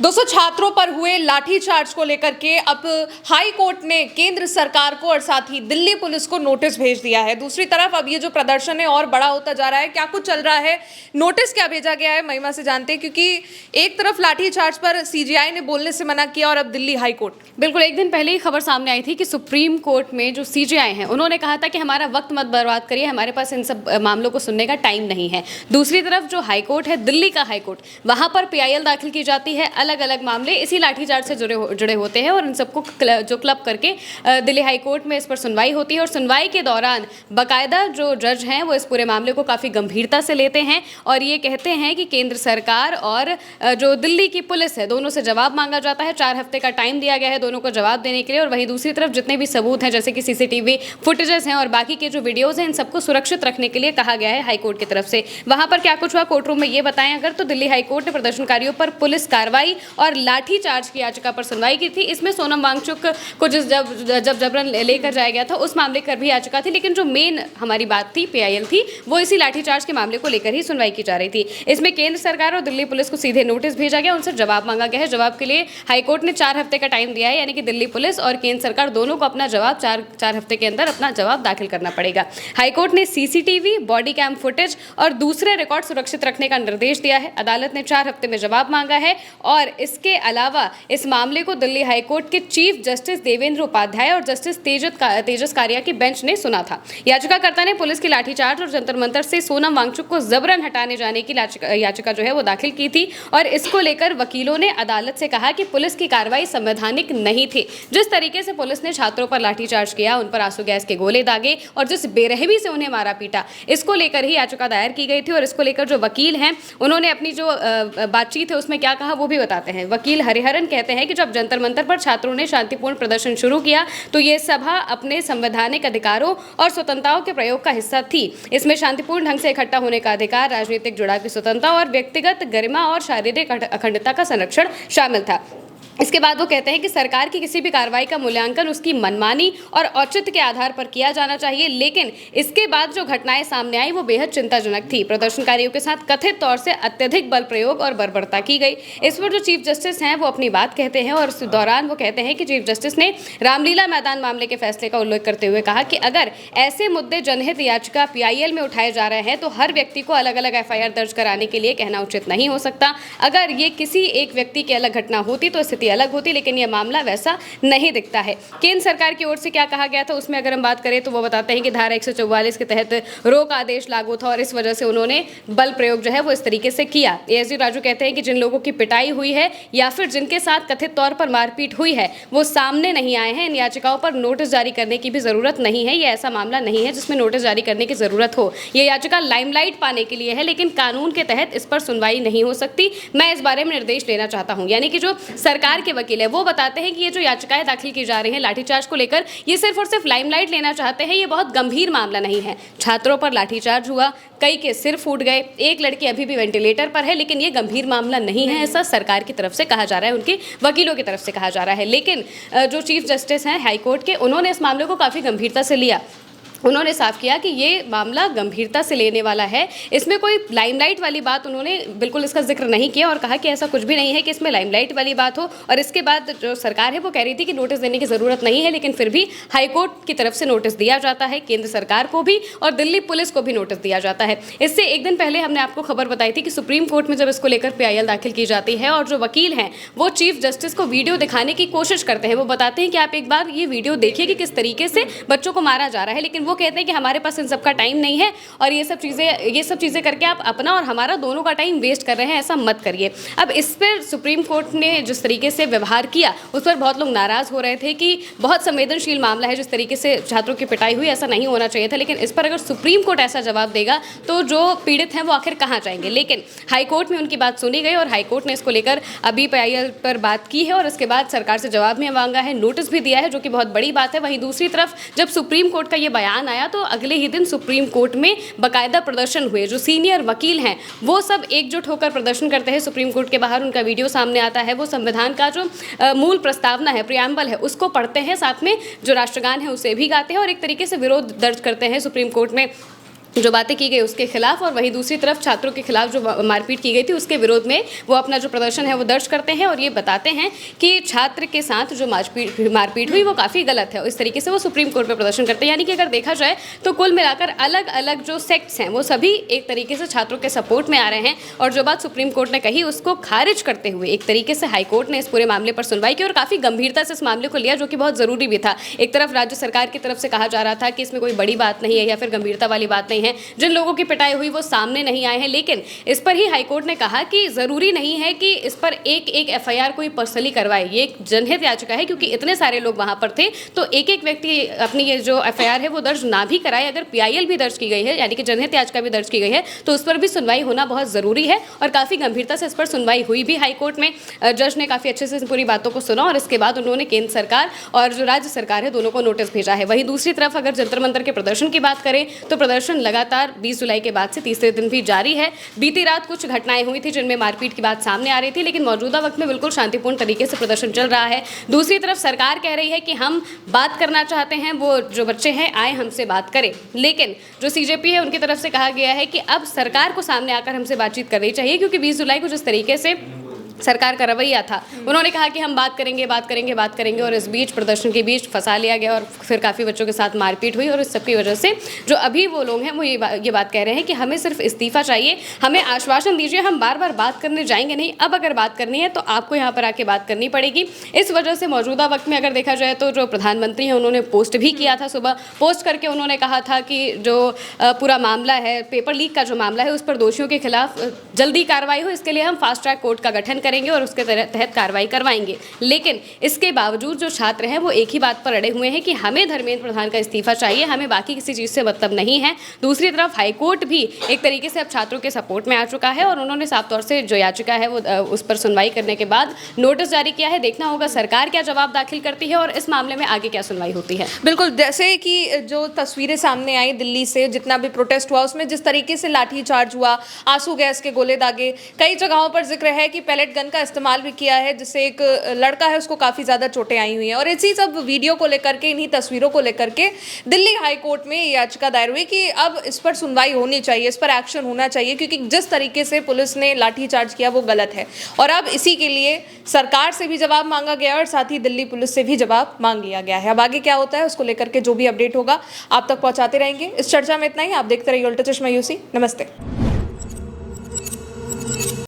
200 छात्रों पर हुए लाठीचार्ज को लेकर के अब हाई कोर्ट ने केंद्र सरकार को और साथ ही दिल्ली पुलिस को नोटिस भेज दिया है। दूसरी तरफ अब ये जो प्रदर्शन है और बड़ा होता जा रहा है, क्या कुछ चल रहा है, नोटिस क्या भेजा गया है, महिमा से जानते हैं। क्योंकि एक तरफ लाठीचार्ज पर सीजीआई ने बोलने से मना किया और अब दिल्ली हाई कोर्ट। बिल्कुल, एक दिन पहले ही खबर सामने आई थी कि सुप्रीम कोर्ट में जो सीजीआई हैं उन्होंने कहा था कि हमारा वक्त मत बर्बाद करिए, हमारे पास इन सब मामलों को सुनने का टाइम नहीं है। दूसरी तरफ जो हाई कोर्ट है, दिल्ली का हाई कोर्ट, वहां पर पीआईएल दाखिल की जाती है। अलग अलग मामले इसी लाठीचार्ज से जुड़े होते हैं और इन सबको जो क्लब करके दिल्ली हाई कोर्ट में इस पर सुनवाई होती है। और सुनवाई के दौरान बाकायदा जो जज हैं वो इस पूरे मामले को काफ़ी गंभीरता से लेते हैं और ये कहते हैं कि केंद्र सरकार और जो दिल्ली की पुलिस है, दोनों से जवाब मांगा जाता है। 4 हफ्ते का टाइम दिया गया है दोनों को जवाब देने के लिए। और वहीं दूसरी तरफ जितने भी सबूत हैं, जैसे कि सीसीटीवी फुटेजेस हैं और बाकी के जो वीडियोज़ हैं, इन सबको सुरक्षित रखने के लिए कहा गया है हाई कोर्ट की तरफ से। वहाँ पर क्या कुछ हुआ कोर्ट रूम में ये बताएं अगर, तो दिल्ली हाई कोर्ट ने प्रदर्शनकारियों पर पुलिस कार्रवाई और लाठीचार्ज की याचिका पर सुनवाई की थी। इसमें सोनम वांगचुक को जब जबरन लेकर जाया गया था उस मामले पर भी याचिका थी, लेकिन जो मेन हमारी बात थी, पीआईएल थी, वो इसी लाठीचार्ज के मामले को लेकर ही सुनवाई की जा रही थी। इसमें केंद्र सरकार और दिल्ली पुलिस को सीधे नोटिस भेजा गया, उनसे जवाब मांगा गया है। जवाब के लिए हाईकोर्ट ने 4 हफ्ते का टाइम दिया है, यानी कि दिल्ली पुलिस और केंद्र सरकार दोनों को अपना जवाब 4 हफ्ते के अंदर अपना जवाब दाखिल करना पड़ेगा। हाईकोर्ट ने सीसीटीवी, बॉडी कैम फुटेज और दूसरे रिकॉर्ड सुरक्षित रखने का निर्देश दिया है। अदालत ने 4 हफ्ते में जवाब मांगा है और इसके अलावा इस मामले को दिल्ली हाईकोर्ट के चीफ जस्टिस देवेंद्र उपाध्याय और जस्टिस तेजस कारिया की बेंच ने सुना था। याचिकाकर्ता ने पुलिस की लाठीचार्ज और जंतर मंतर से सोनम वांगचुक को जबरन हटाने जाने की याचिका जो है वो दाखिल की थी और इसको लेकर वकीलों ने अदालत से कहा कि पुलिस की कार्रवाई संवैधानिक नहीं थी। जिस तरीके से पुलिस ने छात्रों पर लाठीचार्ज किया, उन पर आंसू गैस के गोले दागे और जिस बेरहमी से उन्हें मारा पीटा, इसको लेकर ही याचिका दायर की गई थी। और इसको लेकर जो वकील हैं उन्होंने अपनी जो बातचीत है उसमें क्या कहा वो भी बताते हैं। वकील हरिहरन कहते हैं कि जब जंतर मंतर पर छात्रों ने शांतिपूर्ण प्रदर्शन शुरू किया तो ये सभा अपने संवैधानिक अधिकारों और स्वतंत्रताओं के प्रयोग का हिस्सा थी। इसमें शांतिपूर्ण ढंग से इकट्ठा होने का अधिकार, राजनीतिक जुड़ाव की स्वतंत्रता और व्यक्तिगत गरिमा और शारीरिक अखंडता का संरक्षण शामिल था। इसके बाद वो कहते हैं कि सरकार की किसी भी कार्रवाई का मूल्यांकन उसकी मनमानी और औचित्य के आधार पर किया जाना चाहिए, लेकिन इसके बाद जो घटनाएं सामने आई वो बेहद चिंताजनक थी। प्रदर्शनकारियों के साथ कथित तौर से अत्यधिक बल प्रयोग और बर्बरता की गई। इस पर जो चीफ जस्टिस हैं वो अपनी बात कहते हैं और इस दौरान वो कहते हैं कि चीफ जस्टिस ने रामलीला मैदान मामले के फैसले का उल्लेख करते हुए कहा कि अगर ऐसे मुद्दे जनहित याचिका पीआईएल में उठाए जा रहे हैं तो हर व्यक्ति को अलग अलग एफआईआर दर्ज कराने के लिए कहना उचित नहीं हो सकता। अगर ये किसी एक व्यक्ति की अलग घटना होती तो स्थिति अलग होती, लेकिन यह मामला वैसा नहीं दिखता है। केंद्र सरकार की ओर से क्या कहा गया था उसमें अगर हम बात करें तो वो बताते हैं कि धारा 144 के तहत रोक आदेश लागू था और इस वजह से उन्होंने बल प्रयोग जो है वो इस तरीके से किया। एएसजी राजू कहते हैं कि जिन लोगों की पिटाई हुई है या फिर जिनके साथ कथित तौर पर मारपीट हुई है वो सामने नहीं आए हैं। इन याचिकाओं पर नोटिस जारी करने की भी जरूरत नहीं है। ये ऐसा मामला नहीं है जिसमें नोटिस जारी करने की जरूरत हो। ये याचिका लाइमलाइट पाने के लिए है, लेकिन कानून के तहत इस पर सुनवाई नहीं हो सकती। मैं इस बारे में निर्देश लेना चाहता हूं। यानी कि जो सरकार के वकील है वो बताते हैं कि ये जो याचिकाएं दाखिल की जा रही हैं लाठीचार्ज को लेकर, ये सिर्फ और सिर्फ लाइमलाइट लेना चाहते हैं। ये बहुत गंभीर मामला नहीं है। छात्रों पर लाठीचार्ज हुआ, कई के सिर फूट गए, एक लड़की अभी भी वेंटिलेटर पर है, लेकिन ये गंभीर मामला नहीं है, ऐसा सरकार की तरफ से कहा जा रहा है, उनके वकीलों की तरफ से कहा जा रहा है। लेकिन जो चीफ जस्टिस हैं हाईकोर्ट के, उन्होंने इस मामले को काफ़ी गंभीरता से लिया। उन्होंने साफ किया कि ये मामला गंभीरता से लेने वाला है। इसमें कोई लाइमलाइट वाली बात उन्होंने बिल्कुल इसका जिक्र नहीं किया और कहा कि ऐसा कुछ भी नहीं है कि इसमें लाइमलाइट वाली बात हो। और इसके बाद जो सरकार है वो कह रही थी कि नोटिस देने की ज़रूरत नहीं है, लेकिन फिर भी हाईकोर्ट की तरफ से नोटिस दिया जाता है, केंद्र सरकार को भी और दिल्ली पुलिस को भी नोटिस दिया जाता है। इससे एक दिन पहले हमने आपको खबर बताई थी कि सुप्रीम कोर्ट में जब इसको लेकर पीआईएल दाखिल की जाती है और जो वकील हैं वो चीफ जस्टिस को वीडियो दिखाने की कोशिश करते हैं। वो बताते हैं कि आप एक बार ये वीडियो देखिए कि किस तरीके से बच्चों को मारा जा रहा है, लेकिन वो कहते हैं कि हमारे पास इन सब का टाइम नहीं है और ये सब चीज़ें करके आप अपना और हमारा दोनों का टाइम वेस्ट कर रहे हैं, ऐसा मत करिए। अब इस पर सुप्रीम कोर्ट ने जिस तरीके से व्यवहार किया उस पर बहुत लोग नाराज़ हो रहे थे कि बहुत संवेदनशील मामला है, जिस तरीके से छात्रों की पिटाई हुई ऐसा नहीं होना चाहिए था। लेकिन इस पर अगर सुप्रीम कोर्ट ऐसा जवाब देगा तो जो पीड़ित हैं वो आखिर कहाँ जाएंगे। लेकिन हाईकोर्ट में उनकी बात सुनी गई और हाईकोर्ट ने इसको लेकर अभी पीआईएल पर बात की है और इसके बाद सरकार से जवाब भी मांगा है, नोटिस भी दिया है, जो कि बहुत बड़ी बात है। वहीं दूसरी तरफ जब सुप्रीम कोर्ट का ये बयान आया तो अगले ही दिन सुप्रीम कोर्ट में बाकायदा प्रदर्शन हुए। जो सीनियर वकील हैं वो सब एकजुट होकर प्रदर्शन करते हैं सुप्रीम कोर्ट के बाहर। उनका वीडियो सामने आता है, वो संविधान का जो मूल प्रस्तावना है, प्रियम्बल है, उसको पढ़ते हैं, साथ में जो राष्ट्रगान है उसे भी गाते हैं और एक तरीके से विरोध दर्ज करते हैं सुप्रीम कोर्ट में। जो बातें की गई उसके खिलाफ, और वहीं दूसरी तरफ छात्रों के खिलाफ जो मारपीट की गई थी उसके विरोध में वो अपना जो प्रदर्शन है वो दर्ज करते हैं और ये बताते हैं कि छात्र के साथ जो मारपीट हुई वो काफ़ी गलत है। इस तरीके से वो सुप्रीम कोर्ट में प्रदर्शन करते हैं। यानी कि अगर देखा जाए तो कुल मिलाकर अलग अलग जो सेक्ट्स हैं वो सभी एक तरीके से छात्रों के सपोर्ट में आ रहे हैं, और जो बात सुप्रीम कोर्ट ने कही उसको खारिज करते हुए एक तरीके से हाई कोर्ट ने इस पूरे मामले पर सुनवाई की और काफ़ी गंभीरता से इस मामले को लिया, जो कि बहुत ज़रूरी भी था। एक तरफ राज्य सरकार की तरफ से कहा जा रहा था कि इसमें कोई बड़ी बात नहीं है या फिर गंभीरता वाली बात नहीं है, जिन लोगों की पिटाई हुई वो सामने नहीं आए हैं, लेकिन इस पर ही हाईकोर्ट ने कहा कि ज़रूरी नहीं है कि इस पर एक एक एफआईआर कोई पर्सनली करवाए। ये एक जनहित याचिका है, क्योंकि इतने सारे लोग वहां पर थे, तो एक एक व्यक्ति अपनी ये जो एफआईआर है वो दर्ज ना भी कराए। अगर पीआईएल भी दर्ज की गई है, यानी कि जनहित याचिका भी दर्ज की गई है, तो उस पर भी सुनवाई होना बहुत ज़रूरी है और काफ़ी गंभीरता से इस पर सुनवाई हुई भी हाईकोर्ट में। जज ने काफ़ी अच्छे से पूरी बातों को सुना और इसके बाद उन्होंने केंद्र सरकार और जो राज्य सरकार है दोनों को नोटिस भेजा है। वहीं दूसरी तरफ अगर जंतर मंतर के प्रदर्शन की बात करें तो प्रदर्शन लगातार 20 जुलाई के बाद से तीसरे दिन भी जारी है। बीती रात कुछ घटनाएं हुई थी जिनमें मारपीट की बात सामने आ रही थी, लेकिन मौजूदा वक्त में बिल्कुल शांतिपूर्ण तरीके से प्रदर्शन चल रहा है। दूसरी तरफ सरकार कह रही है कि हम बात करना चाहते हैं, वो जो बच्चे हैं आए हमसे बात करें, लेकिन जो सीजेपी है उनकी तरफ से कहा गया है कि अब सरकार को सामने आकर हमसे बातचीत करनी चाहिए, क्योंकि 20 जुलाई को जिस तरीके से सरकार का रवैया था, उन्होंने कहा कि हम बात करेंगे और इस बीच प्रदर्शन के बीच फंसा लिया गया और फिर काफ़ी बच्चों के साथ मारपीट हुई और इस सबकी वजह से जो अभी वो लोग हैं वो ये बात कह रहे हैं कि हमें सिर्फ इस्तीफा चाहिए, हमें आश्वासन दीजिए, हम बार बार बात करने जाएंगे नहीं, अब अगर बात करनी है तो आपको यहाँ पर आके बात करनी पड़ेगी। इस वजह से मौजूदा वक्त में अगर देखा जाए तो जो प्रधानमंत्री हैं उन्होंने पोस्ट भी किया था, सुबह पोस्ट करके उन्होंने कहा था कि जो पूरा मामला है, पेपर लीक का जो मामला है, उस पर दोषियों के खिलाफ जल्दी कार्रवाई हो, इसके लिए हम फास्ट ट्रैक कोर्ट का गठन करेंगे और उसके तहत कार्रवाई करवाएंगे। लेकिन इसके बावजूद जो छात्र हैं वो एक ही बात पर अड़े हुए हैं कि हमें धर्मेंद्र प्रधान का इस्तीफा चाहिए, हमें बाकी किसी चीज़ से मतलब नहीं है। दूसरी तरफ हाईकोर्ट भी एक तरीके से अब छात्रों के सपोर्ट में आ चुका है और उन्होंने साफ तौर से जो याचिका है वो उस पर सुनवाई करने के बाद नोटिस जारी किया है। देखना होगा सरकार क्या जवाब दाखिल करती है और इस मामले में आगे क्या सुनवाई होती है। बिल्कुल, जैसे कि जो तस्वीरें सामने आई दिल्ली से, जितना भी प्रोटेस्ट हुआ उसमें जिस तरीके से लाठी चार्ज हुआ, आंसू गैस के गोले दागे, कई जगहों पर जिक्र है कि पैलेट गन का इस्तेमाल भी किया है, जिससे एक लड़का है उसको काफ़ी ज़्यादा चोटें आई हुई हैं। और इसी सब वीडियो को लेकर के, इन्हीं तस्वीरों को लेकर के दिल्ली हाई कोर्ट में याचिका दायर हुई कि अब इस पर सुनवाई होनी चाहिए, इस पर एक्शन होना चाहिए, क्योंकि जिस तरीके से पुलिस ने लाठी चार्ज किया वो गलत है। और अब इसी के लिए सरकार से भी जवाब मांगा गया और साथ ही दिल्ली पुलिस से भी जवाब मांग लिया गया है। अब आगे क्या होता है उसको लेकर के जो भी अपडेट होगा आप तक पहुंचाते रहेंगे। इस चर्चा में इतना ही। आप देखते रहिए उल्टा चश्मा यूसी। नमस्ते।